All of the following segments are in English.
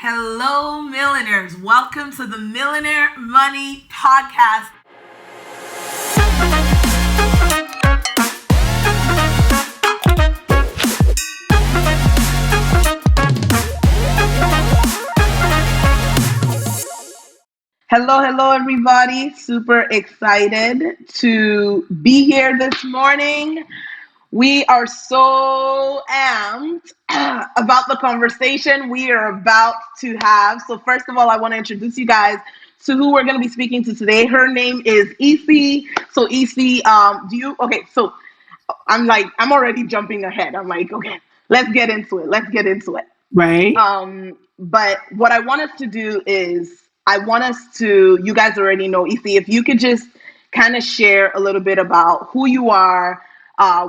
Hello, millionaires. Welcome to the Millionaire Money Podcast. Hello, everybody. Super excited to be here this morning. We are so amped about the conversation we are about to have. So first of all, I want to introduce you guys to who we're going to be speaking to today. Her name is Isi. So Isi, so I'm already jumping ahead. I'm like, okay, let's get into it. Right. But what I want us to do is you guys already know, Isi, if you could just kind of share a little bit about who you are,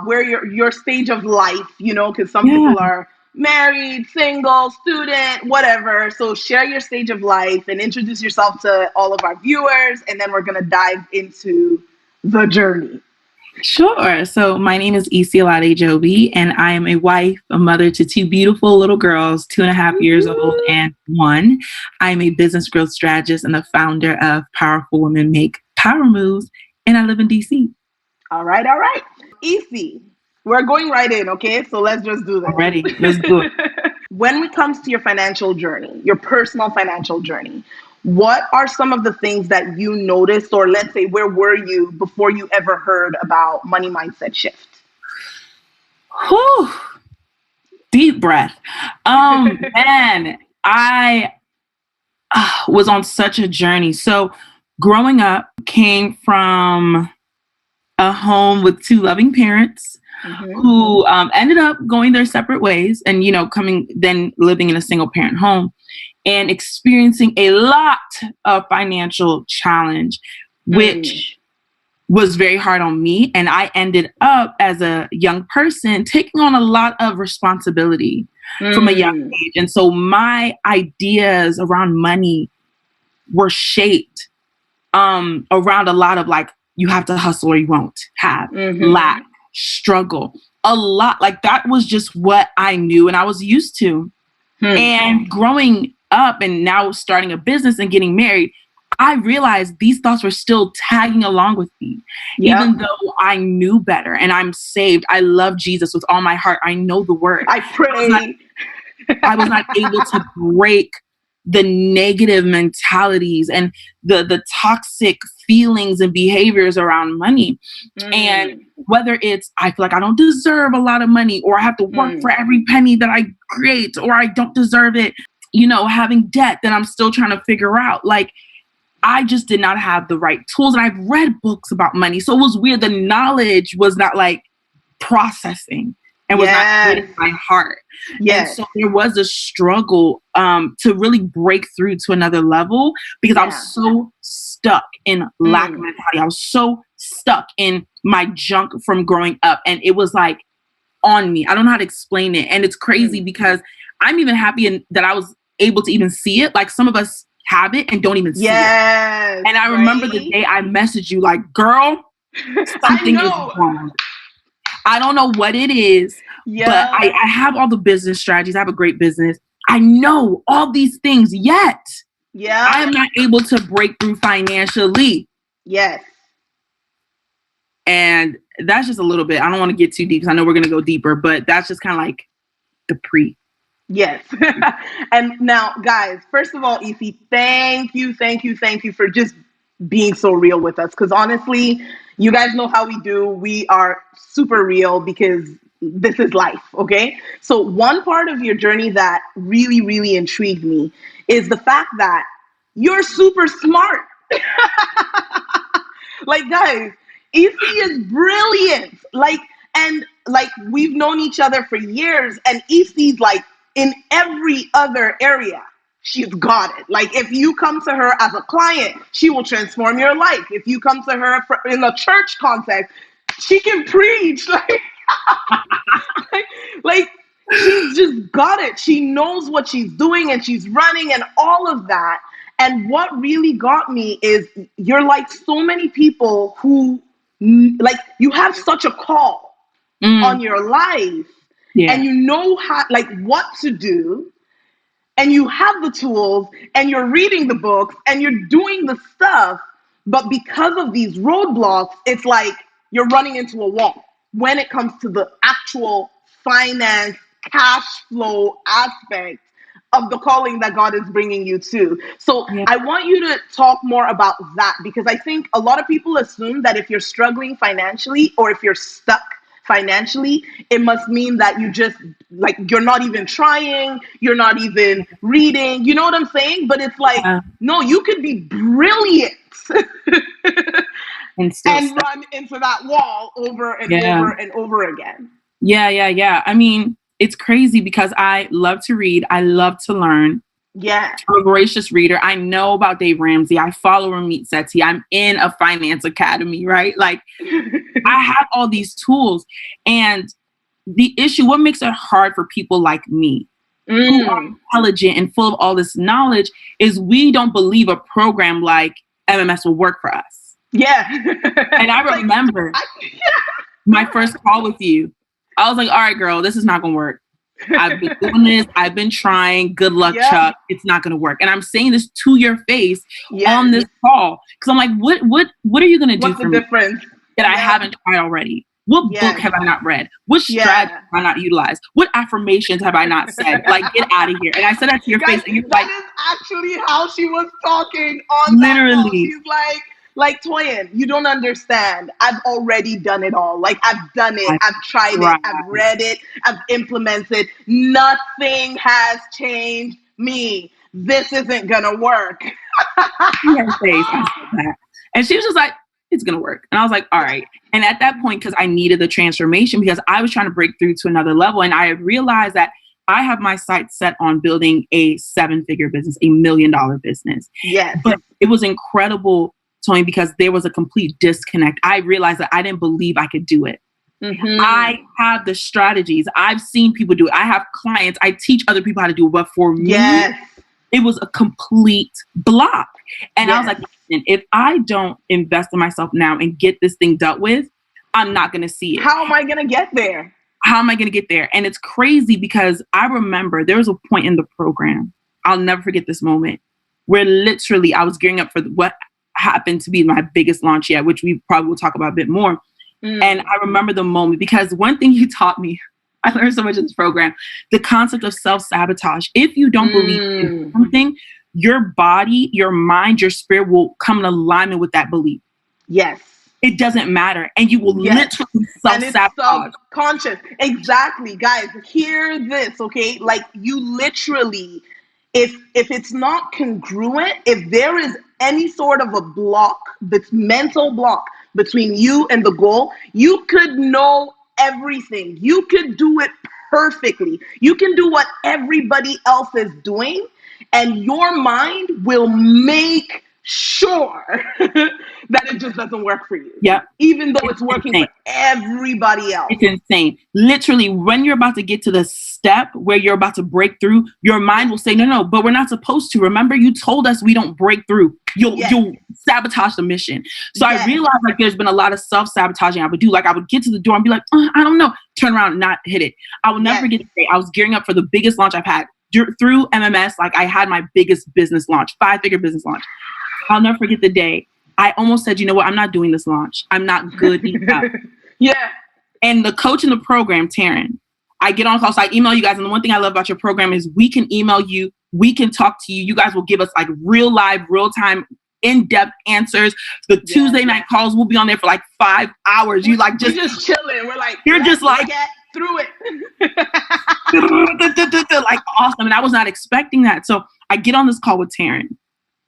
where your stage of life, because some people are married, single, student, whatever. So share your stage of life and introduce yourself to all of our viewers, and then we're going to dive into the journey. Sure. So my name is Isi Joby, and I am a wife, a mother to two beautiful little girls, 2.5 years old and 1. I'm a business growth strategist and the founder of Powerful Women Make Power Moves, and I live in DC. All right. Isi, we're going right in, okay? So let's just do this. Ready? Let's do it. When it comes to your financial journey, your personal financial journey, what are some of the things that you noticed, or let's say, where were you before you ever heard about money mindset shift? Whew. Deep breath. Man, I was on such a journey. So growing up, came from a home with two loving parents who ended up going their separate ways and, then living in a single parent home and experiencing a lot of financial challenge, which was very hard on me. And I ended up as a young person taking on a lot of responsibility from a young age. And so my ideas around money were shaped around a lot of like, you have to hustle or you won't have, lack, struggle, a lot. Like that was just what I knew and I was used to. And growing up and now starting a business and getting married, I realized these thoughts were still tagging along with me, even though I knew better and I'm saved. I love Jesus with all my heart. I know the word. I pray. I was not able to break the negative mentalities and the toxic feelings and behaviors around money. And whether it's, I feel like I don't deserve a lot of money, or I have to work for every penny that I create, or I don't deserve it, having debt that I'm still trying to figure out. Like, I just did not have the right tools. And I've read books about money. So it was weird. The knowledge was not like processing and was not in my heart. And so there was a struggle to really break through to another level because I was so stuck in lack mentality. I was so stuck in my junk from growing up. And it was like on me. I don't know how to explain it. And it's crazy because I'm even happy that I was able to even see it. Like some of us have it and don't even see it. And I remember the day I messaged you like, girl, something is wrong. I don't know what it is, but I have all the business strategies. I have a great business. I know all these things, yet I am not able to break through financially. And that's just a little bit. I don't want to get too deep because I know we're going to go deeper, but that's just kind of like the pre. And now, guys, first of all, Isi, thank you for just being so real with us. Because honestly, you guys know how we do. We are super real because this is life, okay? So one part of your journey that really, really intrigued me is the fact that you're super smart. Like, guys, Isi is brilliant. Like, we've known each other for years, and Isi's like in every other area. She's got it. Like, if you come to her as a client, she will transform your life. If you come to her in a church context, she can preach. Like, she's just got it. She knows what she's doing and she's running and all of that. And what really got me is you're like so many people who, like, you have such a call on your life and you know how, like, what to do. and you have the tools and you're reading the books and you're doing the stuff, but because of these roadblocks, it's like you're running into a wall when it comes to the actual finance, cash flow aspect of the calling that God is bringing you to. So Yeah. I want you to talk more about that, because I think a lot of people assume that if you're struggling financially or if you're stuck financially, it must mean that you just, like, you're not even trying, you're not even reading. You know what I'm saying? But it's like, Yeah. no, you could be brilliant And still and stuck. run into that wall over and Yeah. over and over again. Yeah. I mean, it's crazy because I love to read. I love to learn. Yeah. I'm a voracious reader. I know about Dave Ramsey. I follow Ramit Sethi. I'm in a finance academy, right? Like, I have all these tools. And the issue, what makes it hard for people like me, who are intelligent and full of all this knowledge, is we don't believe a program like MMS will work for us. Yeah. And I remember my first call with you. I was like, all right, girl, this is not going to work. I've been doing this. I've been trying. Good luck, Chuck. It's not going to work. And I'm saying this to your face on this call. Because I'm like, what are you going to do for me that I haven't tried already? What book have I not read? What strategy have I not utilized? What affirmations have I not said? Like, get out of here. And I said that to your face. And you're that is actually how she was talking on that call. She's like, Toyin, you don't understand. I've already done it all. Like, I've done it. I've tried it. I've read it. I've implemented. Nothing has changed me. This isn't going to work. And she was just like, it's going to work. And I was like, all right. And at that point, because I needed the transformation, because I was trying to break through to another level. And I realized that I have my sights set on building a 7-figure business, $1 million business. Yes. But it was incredible, Tony, because there was a complete disconnect. I realized that I didn't believe I could do it. Mm-hmm. I have the strategies. I've seen people do it. I have clients. I teach other people how to do it. But for me, it was a complete block. And I was like, if I don't invest in myself now and get this thing dealt with, I'm not going to see it. How am I going to get there? How am I going to get there? And it's crazy because I remember there was a point in the program, I'll never forget this moment, where literally I was gearing up for what happened to be my biggest launch yet, which we probably will talk about a bit more. And I remember the moment, because one thing he taught me, I learned so much in this program, the concept of self-sabotage. If you don't believe in something, your body, your mind, your spirit will come in alignment with that belief. Yes. It doesn't matter. And you will literally self-sabotage. And it's subconscious. Exactly. Guys, hear this, okay? Like, you literally, if it's not congruent, if there is any sort of a block, this mental block between you and the goal, you could know everything. You could do it perfectly. You can do what everybody else is doing, and your mind will make sure that it just doesn't work for you. Yeah. Even though it's working for everybody else. It's insane. Literally, when you're about to get to the step where you're about to break through, your mind will say, no, but we're not supposed to. Remember, you told us we don't break through. You'll sabotage the mission. So I realized, like, there's been a lot of self-sabotaging I would do. Like, I would get to the door and be like, I don't know. Turn around and not hit it. I would never forget the day I was gearing up for the biggest launch I've had. Through MMS, like, I had my biggest business launch, 5-figure business launch. I'll never forget the day I almost said, you know what? I'm not doing this launch. I'm not good enough. And the coach in the program, Taryn, I get on call. So I email you guys. And the one thing I love about your program is we can email you. We can talk to you. You guys will give us like real live, real time, in-depth answers. The Tuesday night calls will be on there for like 5 hours. You like just chilling. We're like, you're just like, get through it. Like, awesome. And I was not expecting that. So I get on this call with Taryn.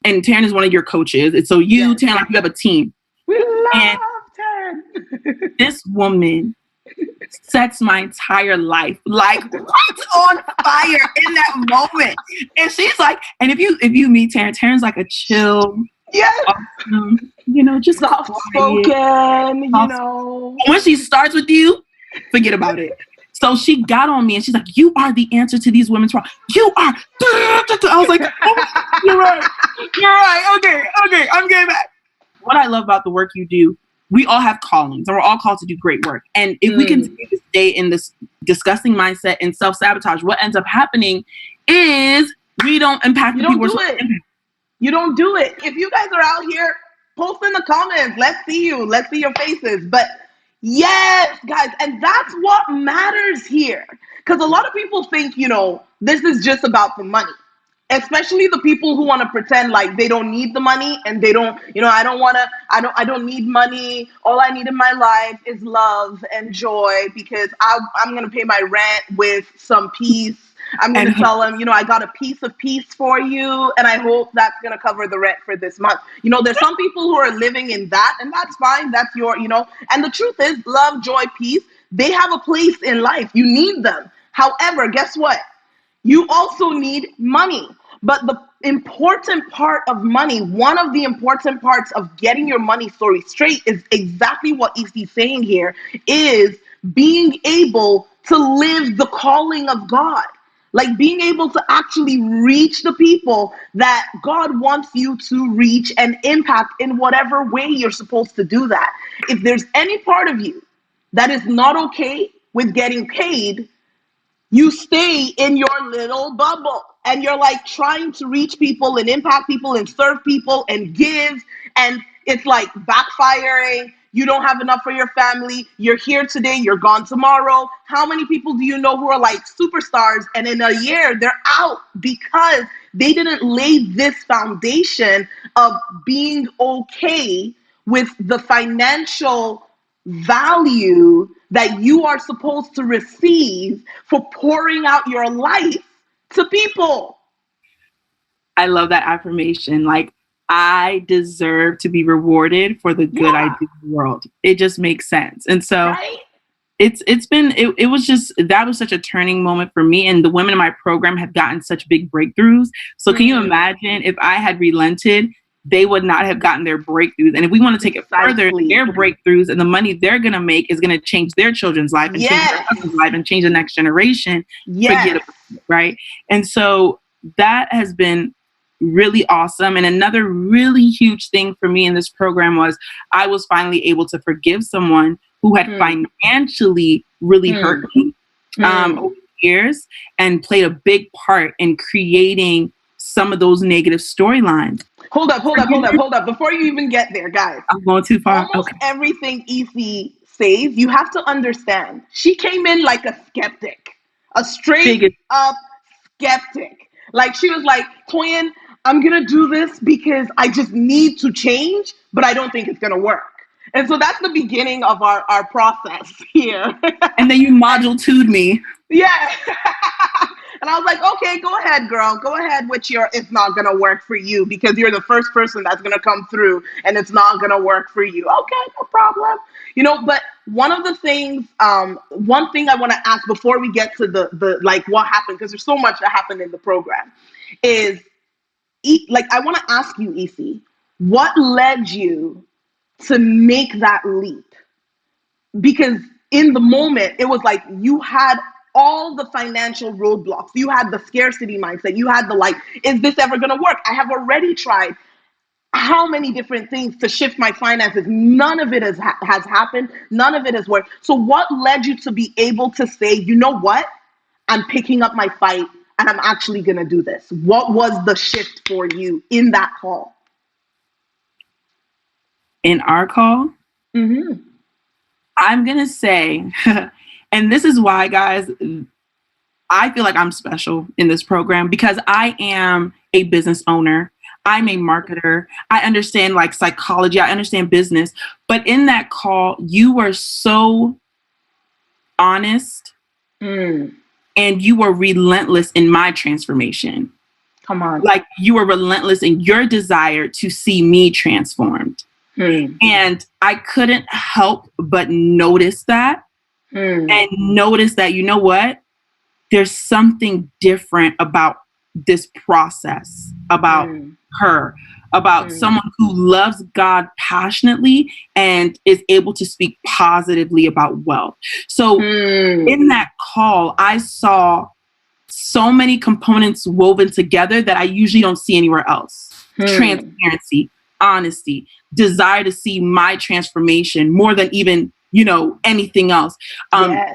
And Taryn is one of your coaches. And so you, Taryn, like, you have a team. We love Taryn. This woman sets my entire life like on fire in that moment. And she's like, and if you meet Taryn, Taryn's like a chill, awesome, you know, just soft spoken, you know. When she starts with you, forget about it. So she got on me and she's like, you are the answer to these women's problems. You are. I was like, oh, you're right. You're right. Okay. I'm getting back. What I love about the work you do, we all have callings and we're all called to do great work. And if we continue to stay in this disgusting mindset and self-sabotage, what ends up happening is We don't impact You the don't people we're do supposed to it. impact. You don't do it. If you guys are out here, post in the comments. Let's see you. Let's see your faces. But yes, guys, and that's what matters here. Because a lot of people think, this is just about the money. Especially the people who want to pretend like they don't need the money and they don't, I don't need money. All I need in my life is love and joy because I'm going to pay my rent with some peace. I'm going And to tell them, I got a piece of peace for you, and I hope that's going to cover the rent for this month. There's some people who are living in that, and that's fine. That's and the truth is, love, joy, peace, they have a place in life. You need them. However, guess what? You also need money. But the important part of money, one of the important parts of getting your money story straight is exactly what EC's saying here, is being able to live the calling of God. Like being able to actually reach the people that God wants you to reach and impact in whatever way you're supposed to do that. If there's any part of you that is not okay with getting paid, you stay in your little bubble and you're like trying to reach people and impact people and serve people and give, and it's like backfiring. You don't have enough for your family. You're here today, you're gone tomorrow. How many people do you know who are like superstars and in a year they're out because they didn't lay this foundation of being okay with the financial value that you are supposed to receive for pouring out your life to people. I love that affirmation. Like, I deserve to be rewarded for the good I Yeah. do in the world. It just makes sense. And so Right? it was just, that was such a turning moment for me. And the women in my program have gotten such big breakthroughs. So can you imagine if I had relented, they would not have gotten their breakthroughs. And if we want to take it further, their breakthroughs and the money they're going to make is going to change their children's life and change their husband's life and change the next generation. Yes. Right? And so that has been really awesome. And another really huge thing for me in this program was I was finally able to forgive someone who had financially really hurt me over the years and played a big part in creating some of those negative storylines. Hold up. Before you even get there, guys. I'm going too far. Almost everything EC says, you have to understand. She came in like a skeptic, a straight up skeptic. Like she was like, Toyin, I'm going to do this because I just need to change, but I don't think it's going to work. And so that's the beginning of our process here. And then you module 2'd me. Yeah. And I was like, okay, go ahead, girl. Go ahead with your it's not going to work for you because you're the first person that's going to come through and it's not going to work for you. Okay, no problem. But one of the things, one thing I want to ask before we get to the like what happened, because there's so much that happened in the program, is like I want to ask you, EC, what led you to make that leap? Because in the moment, it was like you had all the financial roadblocks. You had the scarcity mindset. You had the like, is this ever going to work? I have already tried how many different things to shift my finances. None of it has happened. None of it has worked. So what led you to be able to say, you know what? I'm picking up my fight and I'm actually going to do this. What was the shift for you in that call? In our call? Mm-hmm. I'm going to say, and this is why, guys, I feel like I'm special in this program because I am a business owner. I'm a marketer. I understand like psychology. I understand business. But in that call, you were so honest and you were relentless in my transformation. Come on. Like you were relentless in your desire to see me transformed. And I couldn't help but notice that and notice that, you know what? There's something different about this process, about her, about someone who loves God passionately and is able to speak positively about wealth. So in that call, I saw so many components woven together that I usually don't see anywhere else. Transparency, honesty, desire to see my transformation more than even, anything else.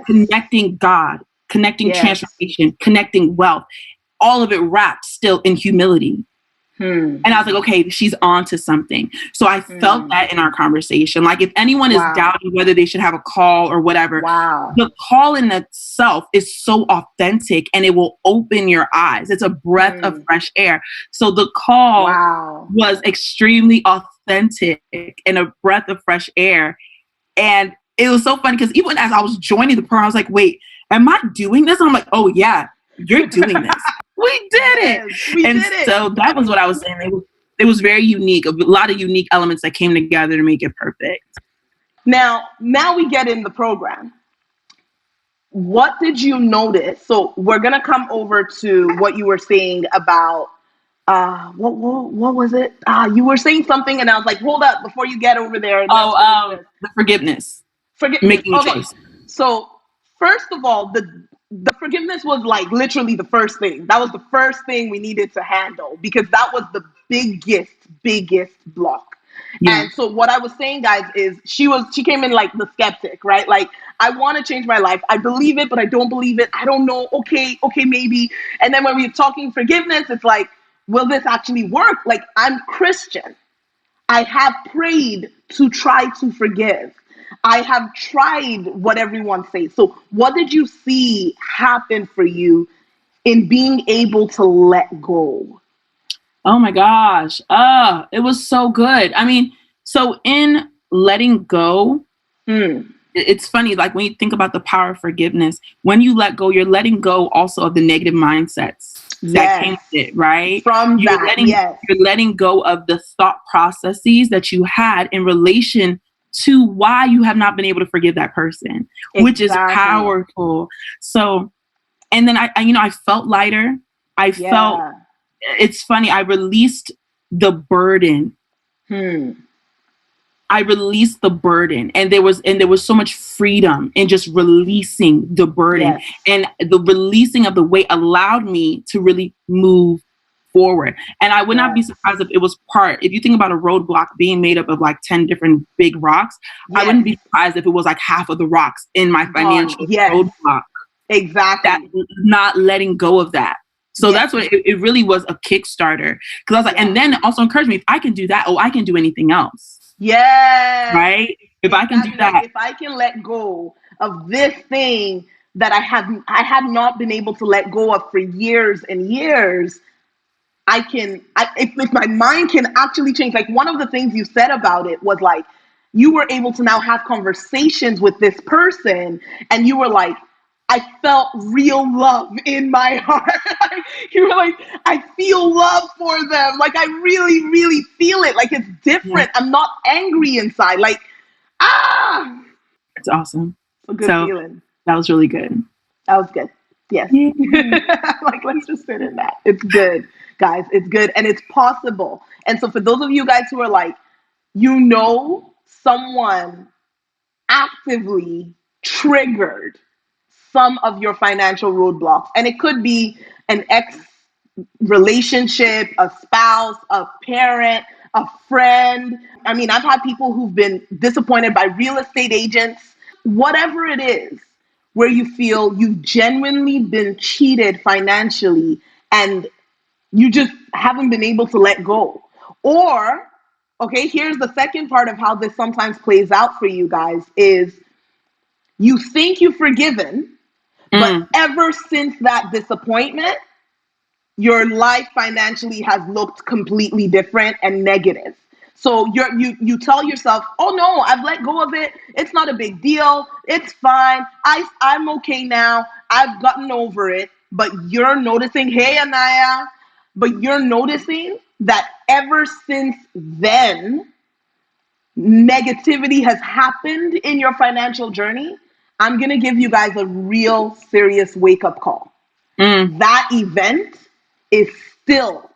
Connecting God, connecting transformation, connecting wealth. all of it wrapped still in humility. And I was like, okay, she's on to something. So I felt that in our conversation. Like if anyone is doubting whether they should have a call or whatever, the call in itself is so authentic and it will open your eyes. It's a breath of fresh air. So the call was extremely authentic and a breath of fresh air. And it was so funny because even as I was joining the program, I was like, wait, am I doing this? And I'm like, oh yeah, you're doing this. We did it. So that was what I was saying. It was very unique. A lot of unique elements that came together to make it perfect. Now we get in the program. What did you notice? So we're going to come over to what you were saying about, what was it? You were saying something and I was like, hold up before you get over there. The forgiveness. Making a choice. So first of all, the forgiveness was like literally the first thing. That was the first thing we needed to handle because that was the biggest block. Yeah. And so what I was saying, guys, is she came in like the skeptic, right? Like, I want to change my life. I believe it, but I don't believe it. I don't know. Okay, maybe. And then when we're talking forgiveness, it's like, will this actually work? Like, I'm Christian. I have prayed to try to forgive. I have tried what everyone says. So what did you see happen for you in being able to let go? Oh my gosh. It was so good. I mean, so in letting go, it's funny, like when you think about the power of forgiveness, when you let go, you're letting go also of the negative mindsets that came with it, right? You're letting go of the thought processes that you had in relation to why you have not been able to forgive that person, which is powerful. So, and then I felt lighter. I felt, it's funny, I released the burden. I released the burden, and there was so much freedom in just releasing the burden, and the releasing of the weight allowed me to really move forward. And I would not be surprised if it was if you think about a roadblock being made up of like 10 different big rocks, I wouldn't be surprised if it was like half of the rocks in my financial roadblock. Exactly. That not letting go of that. So that's what it really was, a Kickstarter. Because I was like, and then it also encouraged me, if I can do that, I can do anything else. Yeah. Right? If I can do that. Like, if I can let go of this thing that I had not been able to let go of for years and years, if my mind can actually change. Like, one of the things you said about it was like, you were able to now have conversations with this person and you were like, I felt real love in my heart. You were like, I feel love for them. Like, I really, really feel it. Like, it's different. I'm not angry inside. Like, it's awesome. A good feeling. That was really good. That was good. Yes. Like, let's just sit in that. It's good, guys. It's good. And it's possible. And so for those of you guys who are like, someone actively triggered some of your financial roadblocks. And it could be an ex relationship, a spouse, a parent, a friend. I mean, I've had people who've been disappointed by real estate agents, whatever it is, where you feel you've genuinely been cheated financially and you just haven't been able to let go. Or, okay, here's the second part of how this sometimes plays out for you guys is you think you've forgiven, but ever since that disappointment, your life financially has looked completely different and negative. So you tell yourself, oh no, I've let go of it. It's not a big deal. It's fine. I'm okay now. I've gotten over it. But you're noticing, hey Anaya, but you're noticing that ever since then, negativity has happened in your financial journey. I'm going to give you guys a real serious wake-up call. That event is still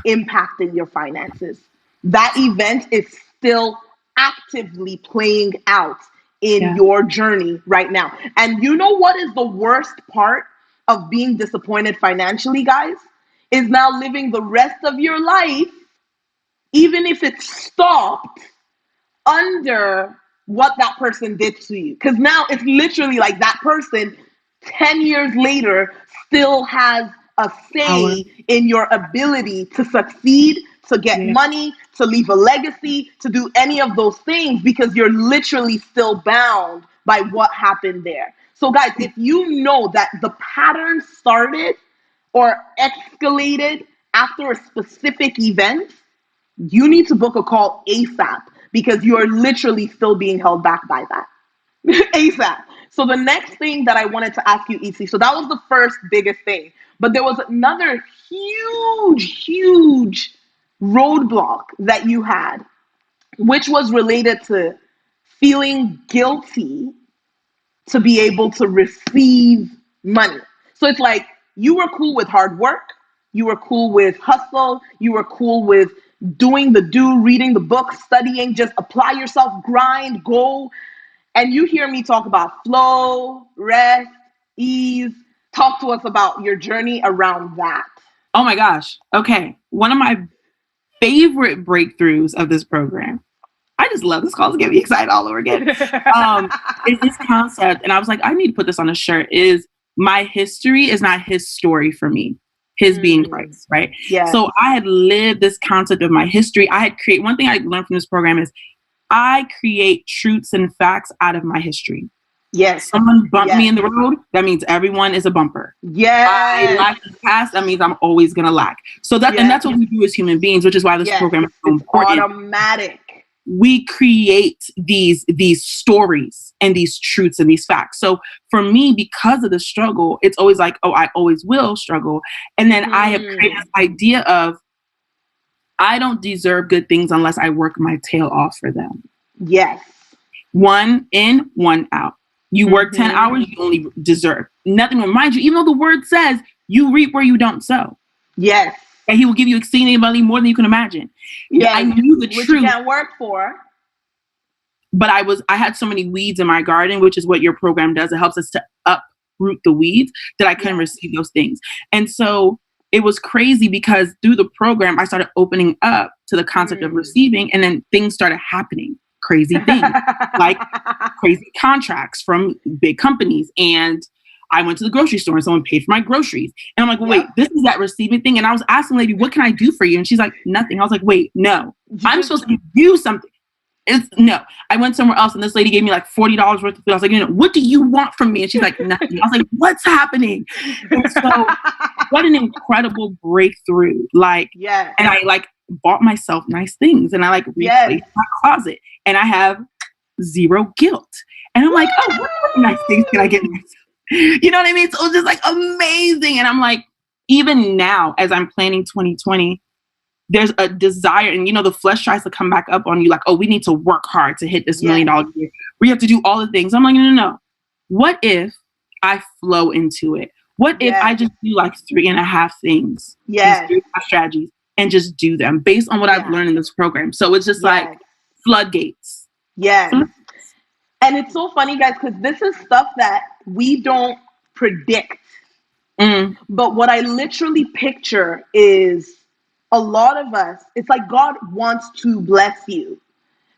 impacting your finances. That event is still actively playing out in your journey right now. And you know what is the worst part of being disappointed financially, guys? Is now living the rest of your life, even if it stopped, under what that person did to you. Because now it's literally like that person 10 years later still has a Power. say in your ability to succeed, to get Yeah. money, to leave a legacy, to do any of those things, because you're literally still bound by what happened there. So, guys, if you know that the pattern started or escalated after a specific event, you need to book a call ASAP, because you're literally still being held back by that. ASAP. So the next thing that I wanted to ask you, EC, so that was the first biggest thing. But there was another huge roadblock that you had, which was related to feeling guilty to be able to receive money. So it's like you were cool with hard work, you were cool with hustle, you were cool with doing the reading the book, studying, just apply yourself, grind, go. And you hear me talk about flow, rest, ease. Talk to us about your journey around that. Oh my gosh. Okay. One of my favorite breakthroughs of this program, I just love this call. It's getting me excited all over again. Is this concept, and I was like, I need to put this on a shirt, is my history is not his story for me. His being Christ, right? Yes. So I had lived this concept of my history. I had created, one thing I learned from this program is I create truths and facts out of my history. Yes. Someone bumped me in the road, that means everyone is a bumper. Yes. I lack in the past, that means I'm always gonna lack. So that, and that's what we do as human beings, which is why this program is so important. Automatic. We create these stories and these truths and these facts. So for me, because of the struggle, it's always like, oh, I always will struggle. And then I have created this idea of, I don't deserve good things unless I work my tail off for them. Yes. One in, one out. You work 10 hours, you only deserve nothing. Remind you, even though the word says you reap where you don't sow. Yes. And he will give you exceedingly more than you can imagine. Yeah, I knew the truth. Which you can't work for. But I had so many weeds in my garden, which is what your program does. It helps us to uproot the weeds, that I couldn't receive those things. And so it was crazy, because through the program, I started opening up to the concept of receiving, and then things started happening. Crazy things, like crazy contracts from big companies. And I went to the grocery store and someone paid for my groceries. And I'm like, well, wait, this is that receiving thing. And I was asking the lady, what can I do for you? And she's like, nothing. I was like, wait, no, I'm supposed to give you something. No, I went somewhere else and this lady gave me like $40 worth of food. I was like, what do you want from me? And she's like, nothing. I was like, what's happening? And so what an incredible breakthrough. Like, and I like bought myself nice things, and I like replaced my closet, and I have zero guilt. And I'm like, oh, what nice things can I get myself? You know what I mean? So it was just like amazing. And I'm like, even now, as I'm planning 2020, there's a desire, and the flesh tries to come back up on you like, oh, we need to work hard to hit this $1 million year. We have to do all the things. I'm like, no. What if I flow into it? What if I just do like 3.5 things? Yes. 3.5 strategies, and just do them based on what I've learned in this program. So it's just like floodgates. Yes. And it's so funny, guys, because this is stuff that we don't predict. But what I literally picture is a lot of us, it's like God wants to bless you,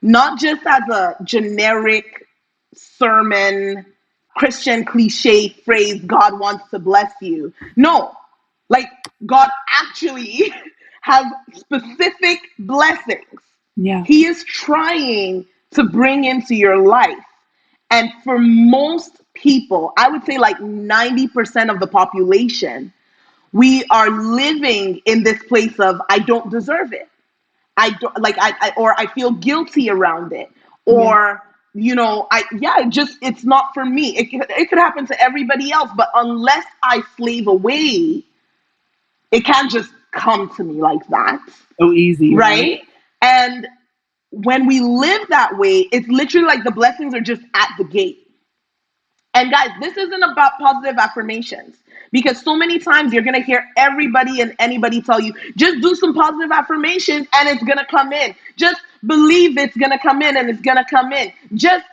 not just as a generic sermon, Christian cliche phrase, God wants to bless you. No, like God actually has specific blessings. Yeah. He is trying to bring into your life. And for most people, I would say like 90% of the population, we are living in this place of, I don't deserve it. I don't like, or I feel guilty around it, or, it's not for me. It could happen to everybody else, but unless I slave away, it can't just come to me like that. So easy. Right? And when we live that way, it's literally like the blessings are just at the gate. And guys, this isn't about positive affirmations, because so many times you're going to hear everybody and anybody tell you, just do some positive affirmations and it's going to come in. Just believe it's going to come in and it's going to come in. Just,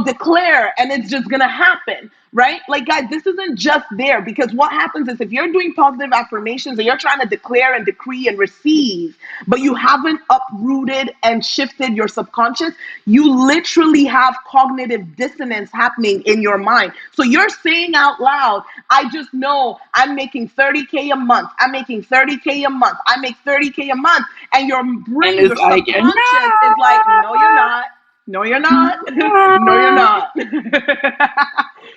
declare and it's just going to happen. right? Like, guys, this isn't just there, because what happens is, if you're doing positive affirmations and you're trying to declare and decree and receive, but you haven't uprooted and shifted your subconscious, you literally have cognitive dissonance happening in your mind. So you're saying out loud, I just know I'm making 30K a month. I'm making 30K a month. I make 30K a month. And your And brain, it's your like, subconscious is like, no, you're not. No, you're not. No, you're no. not.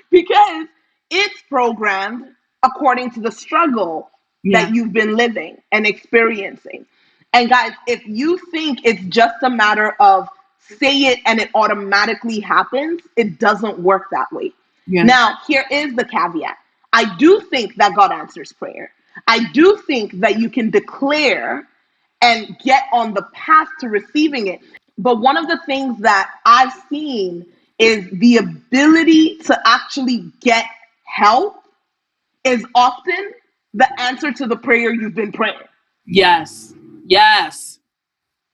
Because it's programmed according to the struggle that Yeah. you've been living and experiencing. And guys, if you think it's just a matter of say it and it automatically happens, it doesn't work that way. Yeah. Now, here is the caveat. I do think that God answers prayer. I do think that you can declare and get on the path to receiving it. But one of the things that I've seen is the ability to actually get help is often the answer to the prayer you've been praying. Yes. Yes.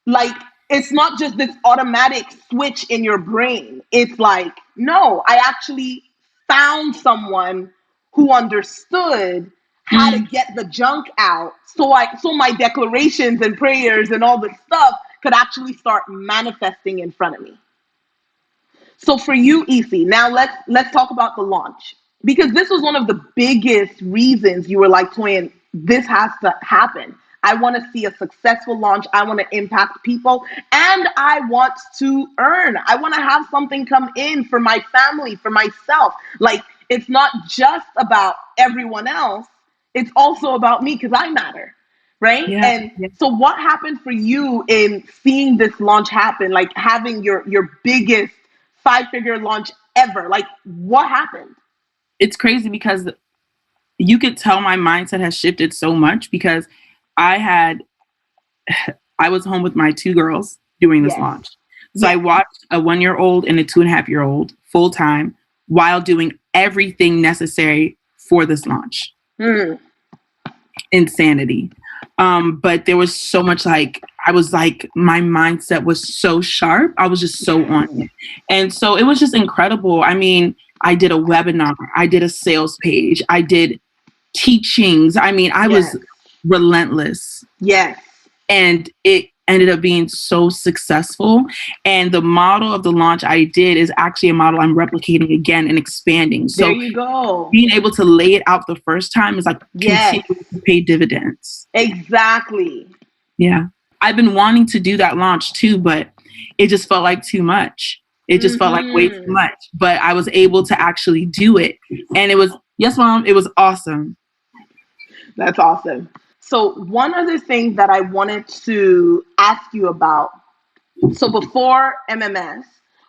Like, it's not just this automatic switch in your brain. It's like, no, I actually found someone who understood how to Mm. get the junk out, so my declarations and prayers and all this stuff could actually start manifesting in front of me. So for you, Efi, now let's talk about the launch, because this was one of the biggest reasons you were like, Toyin, this has to happen. I want to see a successful launch. I want to impact people, and I want to earn. I want to have something come in for my family, for myself. Like, it's not just about everyone else. It's also about me, because I matter, right? Yeah. And Yeah. so what happened for you in seeing this launch happen, like having your biggest five-figure launch ever? Like, what happened? It's crazy because you could tell my mindset has shifted so much because I had, I was home with my two girls doing this Yes. launch. So I Yes. watched a 1-year-old and a 2.5-year-old full time while doing everything necessary for this launch. Mm. Insanity. But there was so much, like, I was like, my mindset was so sharp. I was just so on it. And so it was just incredible. I mean, I did a webinar, I did a sales page, I did teachings. I mean, I Yes. was relentless. Yes. And it ended up being so successful. And the model of the launch I did is actually a model I'm replicating again and expanding. So There you go. being able to lay it out the first time is like Yes. continuing to pay dividends. Exactly. Yeah. I've been wanting to do that launch too, but it just felt like too much. It just felt like way too much. But I was able to actually do it. And it was, yes, Mom, it was awesome. That's awesome. So one other thing that I wanted to ask you about. So before MMS,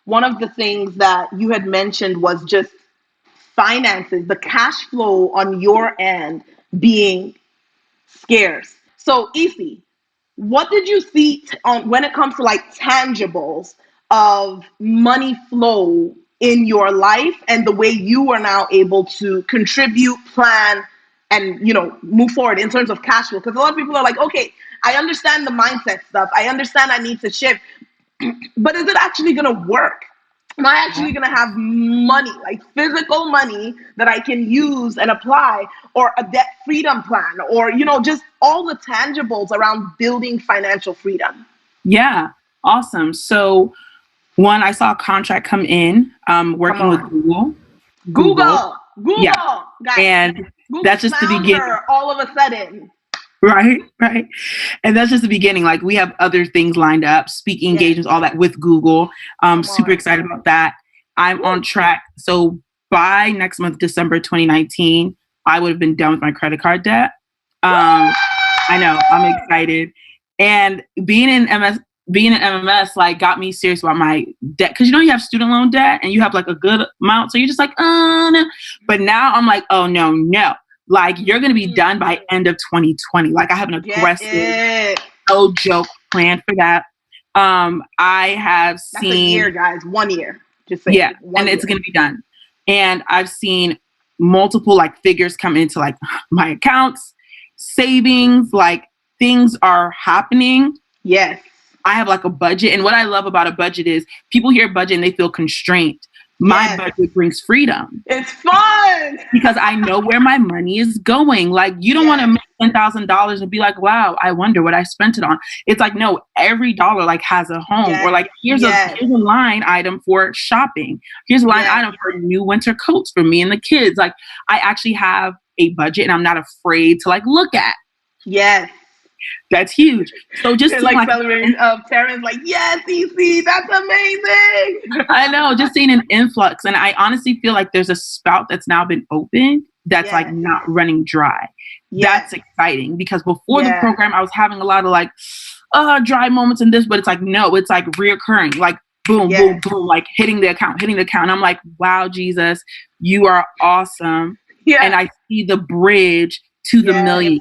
one of the things that you had mentioned was just finances, the cash flow on your end being scarce. So Efi, what did you see on when it comes to like tangibles of money flow in your life, and the way you are now able to contribute, plan, and move forward in terms of cash flow? Because a lot of people are like, okay, I understand the mindset stuff, I understand I need to shift, but is it actually going to work? Am I actually going to have money, like physical money that I can use and apply, or a debt freedom plan, or, just all the tangibles around building financial freedom? Yeah. Awesome. So one, I saw a contract come in, working with Google. Google. Yeah. Guys, And Google that's just the found beginning. her all of a sudden. Right. And that's just the beginning. Like, we have other things lined up, speaking engagements, all that with Google. Super excited about that. I'm on track. So by next month, December 2019, I would have been done with my credit card debt. I know, I'm excited. And being in MMS, like, got me serious about my debt. Because you have student loan debt and you have like a good amount. So you're just like, oh no. But now I'm like, oh no. Like, you're going to be done by end of 2020. Like, I have an aggressive, no joke plan for that. I have seen... That's a year, guys. 1 year. Just saying. Yeah, and it's going to be done. And I've seen multiple, like, figures come into, like, my accounts, savings, like, things are happening. Yes. I have, like, a budget. And what I love about a budget is people hear budget and they feel constrained. My budget brings freedom. It's fun because I know where my money is going. Like, you don't want to make $10,000 and be like, wow, I wonder what I spent it on. It's like, no, every dollar like has a home, or like here's a line item for shopping. Here's a line item for new winter coats for me and the kids. Like, I actually have a budget and I'm not afraid to like look at. Yes. That's huge. So just like celebrating Terrence, like, yes, EC, that's amazing. I know, just seeing an influx. And I honestly feel like there's a spout that's now been opened that's like not running dry. That's exciting, because before the program, I was having a lot of like dry moments in this, but it's like, no, it's like reoccurring, like boom, boom, boom, like hitting the account. And I'm like, wow, Jesus, you are awesome. Yeah. And I see the bridge to the $1 million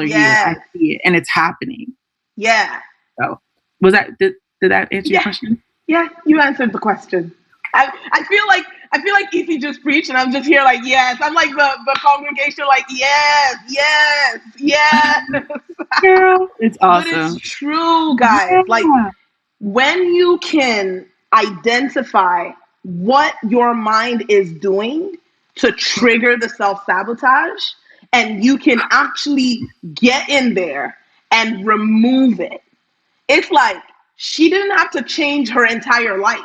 year. I see it, and it's happening. Yeah. So was that, did that answer your question? Yeah, you answered the question. I feel like EC just preached, and I'm just here like, yes. I'm like the congregation, like, yes. Girl, it's awesome. But it's true, guys. Yeah. Like, when you can identify what your mind is doing to trigger the self-sabotage, and you can actually get in there and remove it. It's like she didn't have to change her entire life.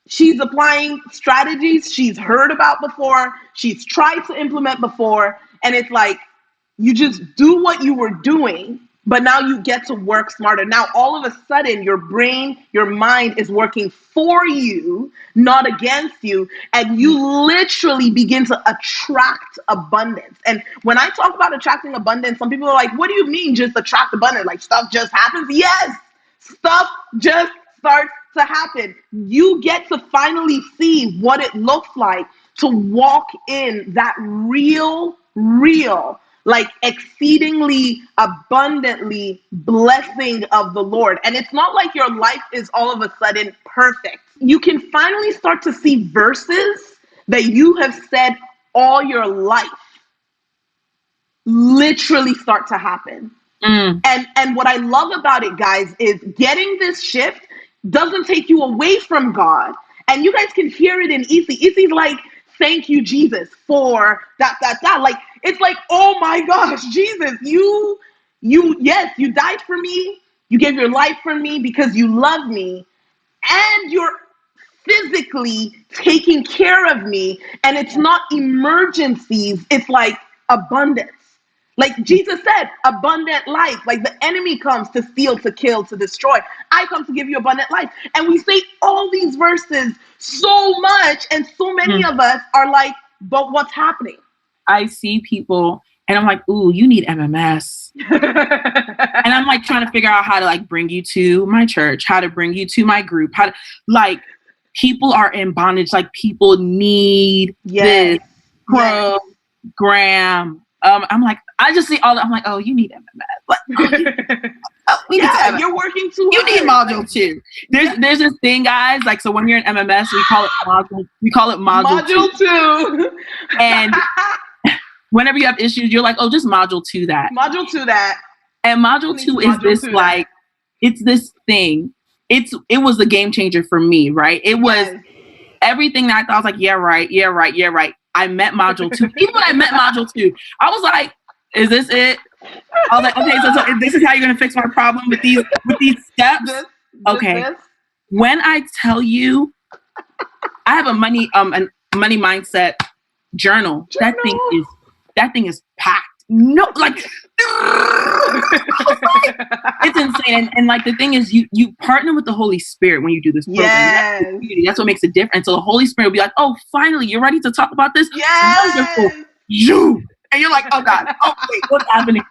She's applying strategies she's heard about before, she's tried to implement before, and it's like you just do what you were doing, but now you get to work smarter. Now, all of a sudden, your brain, your mind is working for you, not against you. And you literally begin to attract abundance. And when I talk about attracting abundance, some people are like, what do you mean just attract abundance? Like stuff just happens? Yes, stuff just starts to happen. You get to finally see what it looks like to walk in that real, like exceedingly abundantly blessing of the Lord. And it's not like your life is all of a sudden perfect. You can finally start to see verses that you have said all your life literally start to happen. And what I love about it, guys, is getting this shift doesn't take you away from God. And you guys can hear it in EC. EC's like, thank you, Jesus, for that. Like, it's like, oh my gosh, Jesus, you died for me. You gave your life for me because you love me, and you're physically taking care of me. And it's not emergencies. It's like abundance. Like Jesus said, abundant life. Like the enemy comes to steal, to kill, to destroy. I come to give you abundant life. And we say all these verses so much, and so many of us are like, but what's happening? I see people and I'm like, ooh, you need MMS. And I'm like trying to figure out how to like bring you to my church, how to bring you to my group, how to, like, people are in bondage. Like, people need this program. I'm like, I just see all that. I'm like, oh, you need MMS. You're working too hard. You need module 2. There's this thing, guys. Like, so when you're in MMS, we call it module 2. And whenever you have issues, you're like, oh, just module 2 that. Module 2 that. And module 2 is this like, it's this thing. It was the game changer for me, right? It was everything that I thought. I was like, yeah, right. I met module 2. Even when I met module 2, I was like, is this it? I was like, okay, so this is how you're gonna fix my problem with these steps. Okay. When I tell you, I have a money mindset journal. That thing is packed. No, like it's insane. And like the thing is, you partner with the Holy Spirit when you do this program. That's what makes it different. So the Holy Spirit will be like, oh, finally, you're ready to talk about this? Wonderful. And you're like, oh God, oh wait, what's happening?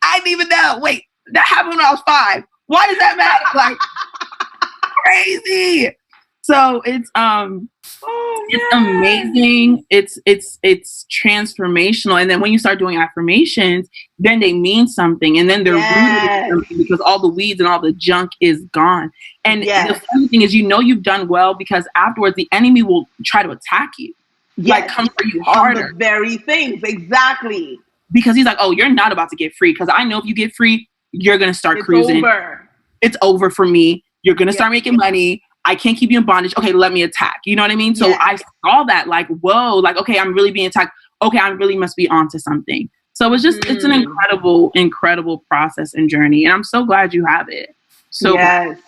I didn't even know. Wait, that happened when I was 5. Why does that matter? Like, crazy. So it's it's amazing. It's transformational. And then when you start doing affirmations, then they mean something, and then they're rooted in something, because all the weeds and all the junk is gone. And the funny thing is, you've done well, because afterwards the enemy will try to attack you. Like, come for you harder. On the very things, exactly. Because he's like, oh, you're not about to get free. Because I know if you get free, you're going to start cruising. Over. It's over for me. You're going to start making money. I can't keep you in bondage. Okay, let me attack. You know what I mean? So I saw that like, whoa, like, okay, I'm really being attacked. Okay, I really must be onto something. So it's just, it's an incredible, incredible process and journey. And I'm so glad you have it. So yes.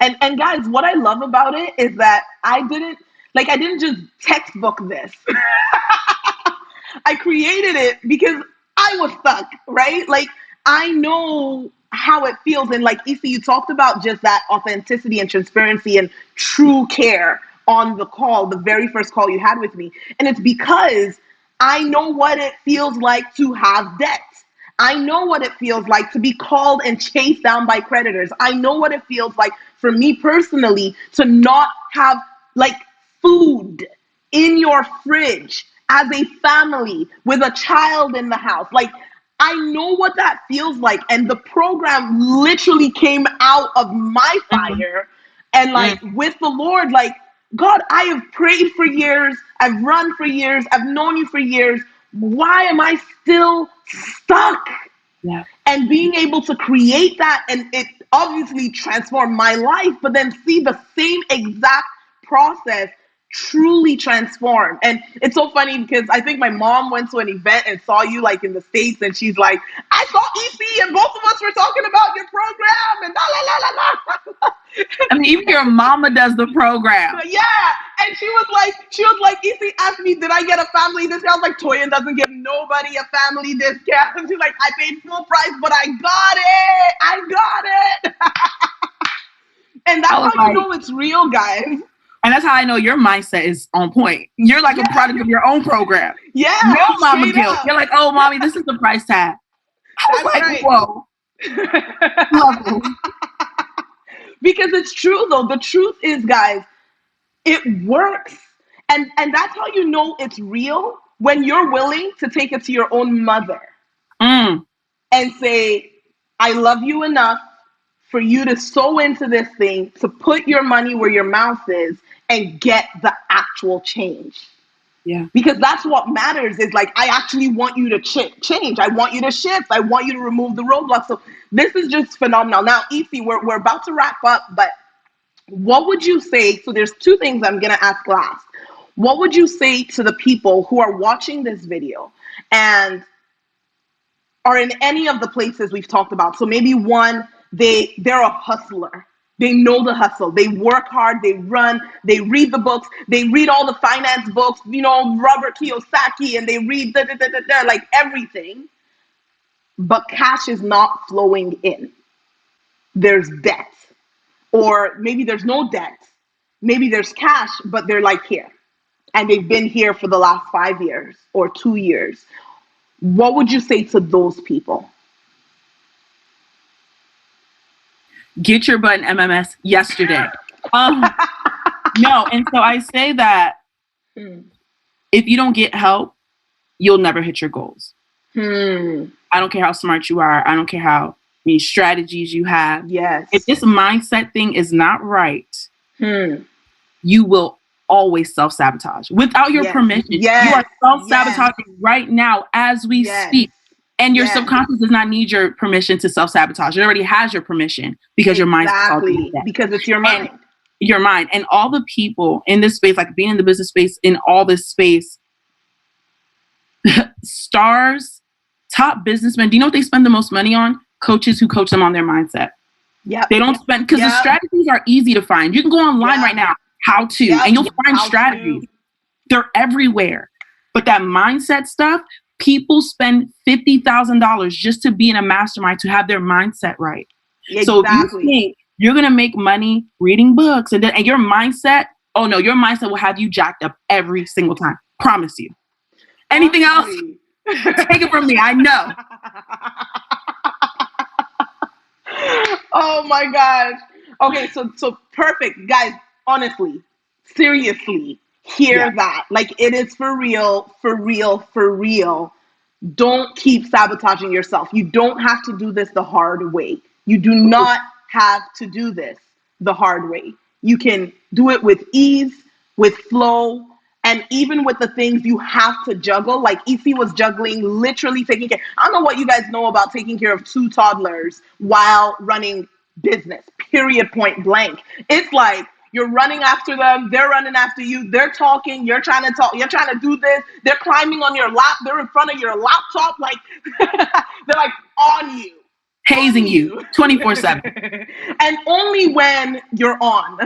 And guys, what I love about it is that I didn't just textbook this. I created it because I was stuck, right? Like, I know how it feels. And like, Issa, you talked about just that authenticity and transparency and true care on the call, the very first call you had with me. And it's because I know what it feels like to have debt. I know what it feels like to be called and chased down by creditors. I know what it feels like for me personally to not have like food in your fridge as a family with a child in the house. Like, I know what that feels like. And the program literally came out of my fire. And like with the Lord, like, God, I have prayed for years. I've run for years. I've known you for years. Why am I still stuck? Yeah. And being able to create that, and it obviously transformed my life, but then see the same exact process truly transformed. And it's so funny because I think my mom went to an event and saw you like in the States, and she's like, I saw EC and both of us were talking about your program and la la la la la. I mean, even your mama does the program. Yeah. And she was like, EC asked me, did I get a family discount? I was like, Toyin doesn't give nobody a family discount. And she's like, I paid full price, but I got it. And that's how you know it's real, guys. And that's how I know your mindset is on point. You're like a product of your own program. Yeah. No mama guilt. You're like, oh, mommy, this is the price tag. I was like, right. Whoa. Love Because it's true, though. The truth is, guys, it works. And that's how you know it's real, when you're willing to take it to your own mother and say, I love you enough for you to sow into this thing, to put your money where your mouth is and get the actual change. Yeah. Because that's what matters, is like, I actually want you to change. I want you to shift. I want you to remove the roadblocks. So this is just phenomenal. Now, Ify, we're about to wrap up, but what would you say? So there's two things I'm going to ask last. What would you say to the people who are watching this video and are in any of the places we've talked about? So maybe one, they're a hustler. They know the hustle. They work hard. They run. They read the books. They read all the finance books, you know, Robert Kiyosaki, and they read like everything. But cash is not flowing in. There's debt. Or maybe there's no debt. Maybe there's cash, but they're like here. And they've been here for the last 5 years or 2 years. What would you say to those people? Get your butt in MMS yesterday. No, and so I say that if you don't get help, you'll never hit your goals. I don't care how smart you are. I don't care how many strategies you have. Yes. If this mindset thing is not right, you will always self-sabotage without your permission. Yes. You are self-sabotaging right now as we speak. And your subconscious does not need your permission to self-sabotage. It already has your permission because your mind's exactly, because it's your mind. And your mind. And all the people in this space, like being in the business space, in all this space, stars, top businessmen, do you know what they spend the most money on? Coaches who coach them on their mindset. Yeah. They don't spend, because the strategies are easy to find. You can go online right now, how to, and you'll find strategies. They're everywhere. But that mindset stuff, people spend $50,000 just to be in a mastermind to have their mindset right. Exactly. So if you think you're going to make money reading books and your mindset, oh no, your mindset will have you jacked up every single time. Promise you. Anything else? Take it from me. I know. Oh my gosh. Okay, so perfect. Guys, honestly, seriously, hear that. Like, it is for real, for real, for real. Don't keep sabotaging yourself. You don't have to do this the hard way. You do not have to do this the hard way. You can do it with ease, with flow, and even with the things you have to juggle. Like Ify was juggling, literally taking care. I don't know what you guys know about taking care of 2 toddlers while running business, period, point blank. It's like You're running after them. They're running after you. They're talking. You're trying to talk. You're trying to do this. They're climbing on your lap. They're in front of your laptop. Like, they're like on you. Hazing you 24/7. And only when you're on.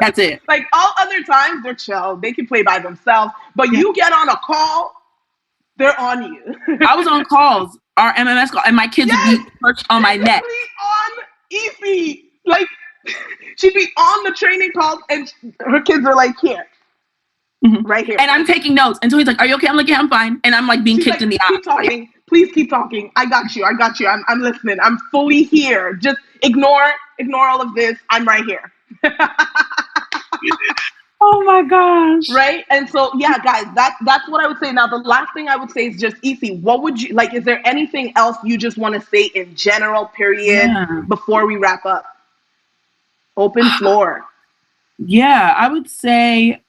That's it. Like all other times, they're chill. They can play by themselves. But you get on a call, they're on you. I was on calls, our MMS call, and my kids would be perched on my neck. On Easy. Like, she'd be on the training calls, and her kids are like, here. Right here. And I'm taking notes. And so he's like, are you okay? I'm like, yeah, I'm fine. And I'm like being kicked in the eye. Keep talking. Please keep talking. I got you. I'm listening. I'm fully here. Just ignore all of this. I'm right here. Oh my gosh. Right? And so, yeah, guys, that's what I would say. Now, the last thing I would say is just, Isi, what would you, like, is there anything else you just want to say in general, period, before we wrap up? Open floor. Yeah, I would say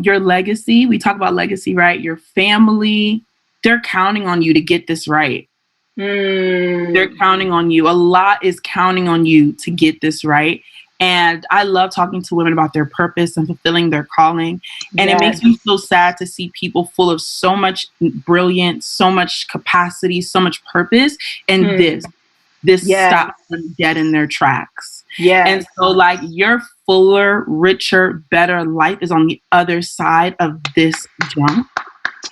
your legacy. We talk about legacy, right? Your family, they're counting on you to get this right. They're counting on you. A lot is counting on you to get this right. And I love talking to women about their purpose and fulfilling their calling. And it makes me so sad to see people full of so much brilliance, so much capacity, so much purpose. And this stops them dead in their tracks. And so like your fuller, richer, better life is on the other side of this jump.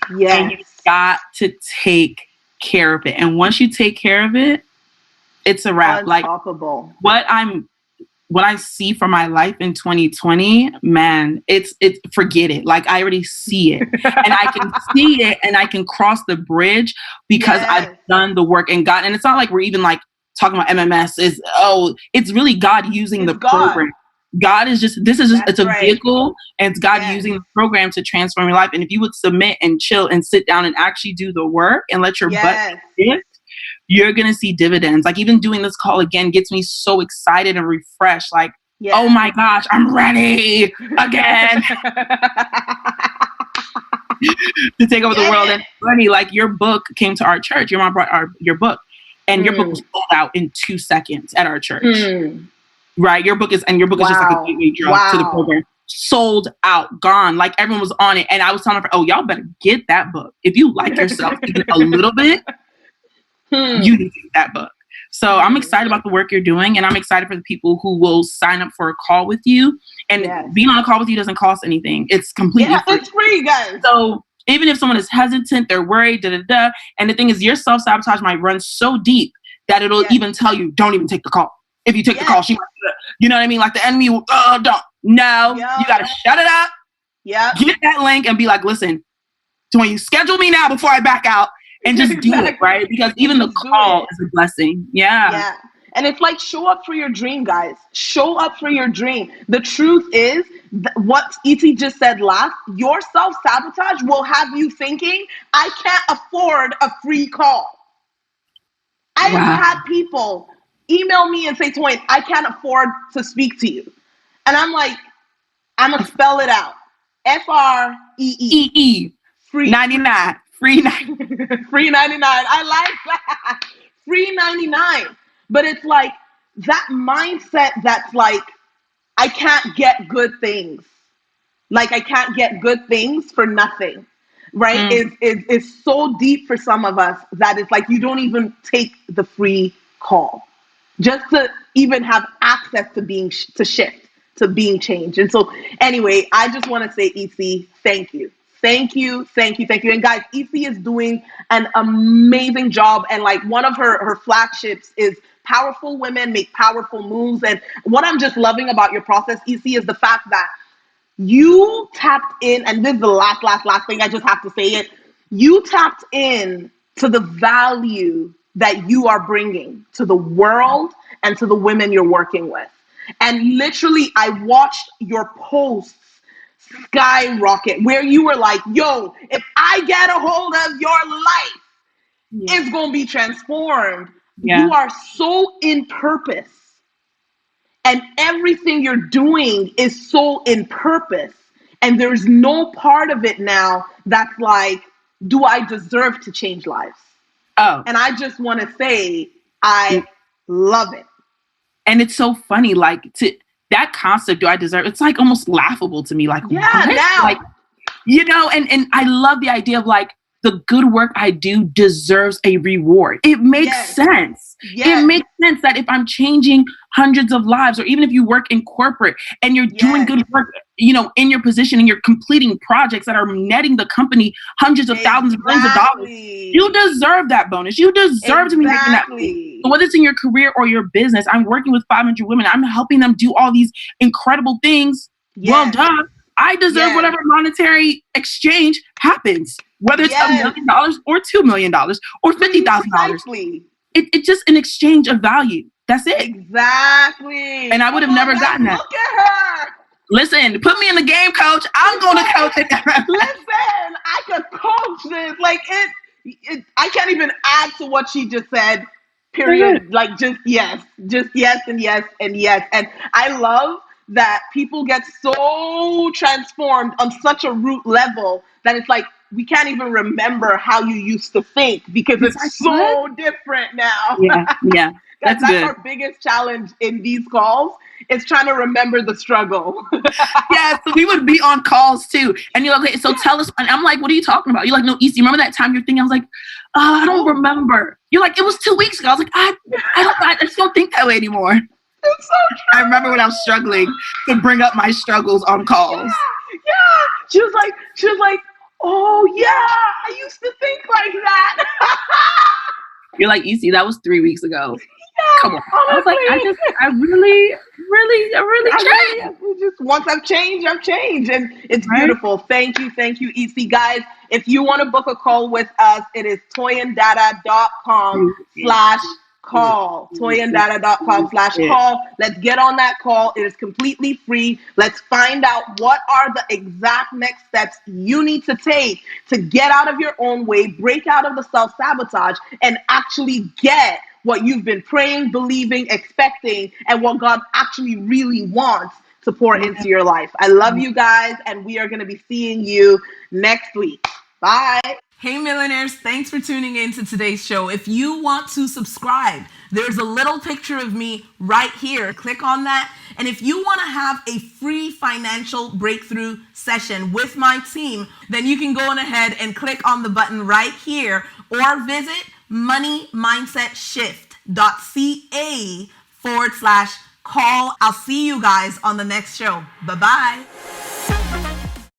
And you've got to take care of it. And once you take care of it, it's a wrap. Unstoppable. Like what I see for my life in 2020, man, it's forget it. Like I already see it, and I can see it, and I can cross the bridge because I've done the work and God. And it's not like we're even like talking about MMS. It's really God using the program. God is just, it's a vehicle, and it's God using the program to transform your life. And if you would submit and chill and sit down and actually do the work and let your butt sit, you're going to see dividends. Like even doing this call again gets me so excited and refreshed. Like, oh my gosh, I'm ready again to take over the world. And funny, like your book came to our church. Your mom brought your book, and your book was sold out in 2 seconds at our church. Right? Your book is just like a gateway drug to the program. Sold out, gone. Like everyone was on it. And I was telling her, y'all better get that book. If you like yourself even a little bit, you need to get that book. So I'm excited about the work you're doing, and I'm excited for the people who will sign up for a call with you. And being on a call with you doesn't cost anything. It's completely free. It's free, guys. So even if someone is hesitant, they're worried, and the thing is, your self-sabotage might run so deep that it'll even tell you, don't even take the call. If you take the call, she might, you know what I mean? Like the enemy will, don't. No, you got to shut it up. Get that link and be like, listen, Toyin, schedule me now before I back out. And just do it, right? Because even the call is a blessing. Yeah. And it's like, show up for your dream, guys. Show up for your dream. The truth is, what E.T. just said last, your self-sabotage will have you thinking, I can't afford a free call. I've had people email me and say, Toyin, I can't afford to speak to you. And I'm like, I'm going to spell it out. Free. Free 99. Free 99. Free 99. I like that. Free 99. But it's like that mindset that's like, I can't get good things. Like I can't get good things for nothing. Right? Is so deep for some of us that it's like you don't even take the free call. Just to even have access to being changed. And so anyway, I just want to say, EC, thank you. Thank you. And guys, EC is doing an amazing job. And like one of her flagships is Powerful Women Make Powerful Moves. And what I'm just loving about your process, EC, is the fact that you tapped in, and this is the last thing, I just have to say it. You tapped in to the value that you are bringing to the world and to the women you're working with. And literally, I watched your posts skyrocket where you were like, yo, if I get a hold of your life, it's going to be transformed. You are so in purpose. And everything you're doing is so in purpose. And there's no part of it now that's like, do I deserve to change lives? And I just want to say, I love it. And it's so funny, like that concept, do I deserve? It's like almost laughable to me. Like, yeah, what? now. Like, and I love the idea of like the good work I do deserves a reward. It makes sense. It makes sense that if I'm changing hundreds of lives, or even if you work in corporate and you're doing good work, in your position, and you're completing projects that are netting the company hundreds of thousands of millions of dollars, you deserve that bonus. You deserve to be making that money. So whether it's in your career or your business, I'm working with 500 women. I'm helping them do all these incredible things. Well, duh. I deserve whatever monetary exchange happens, whether it's $1 million or $2 million or $50,000. It's just an exchange of value. That's it. Exactly. And I would have never gotten that. Look at her. Listen, put me in the game, coach. I'm going to coach it. Listen, I could coach this. Like I can't even add to what she just said. Period. Like just yes and yes and yes. And I love that people get so transformed on such a root level that it's like we can't even remember how you used to think because it's so different now. Yeah. That's our biggest challenge in these calls. Is trying to remember the struggle. Yeah, so we would be on calls too. And you're like, okay, so tell us. And I'm like, what are you talking about? You're like, no, Easy, remember that time you're thinking? I was like, I don't remember. You're like, it was 2 weeks ago. I was like, I just don't think that way anymore. It's so true. I remember when I was struggling to bring up my struggles on calls. Yeah. She was like, oh yeah, I used to think like that. You're like, Easy, that was 3 weeks ago. Yeah, come on. I was like, I really changed. Just once I've changed, and it's beautiful. Thank you, EC guys. If you want to book a call with us, it is toyindata.com/call. toyindata.com/call. Let's get on that call. It is completely free. Let's find out what are the exact next steps you need to take to get out of your own way, break out of the self-sabotage, and actually get what you've been praying, believing, expecting, and what God actually really wants to pour into your life. I love you guys, and we are going to be seeing you next week. Bye. Hey millionaires, thanks for tuning in to today's show. If you want to subscribe, there's a little picture of me right here. Click on that. And if you want to have a free financial breakthrough session with my team, then you can go on ahead and click on the button right here or visit moneymindset.ca/call. I'll see you guys on the next show. Bye-bye.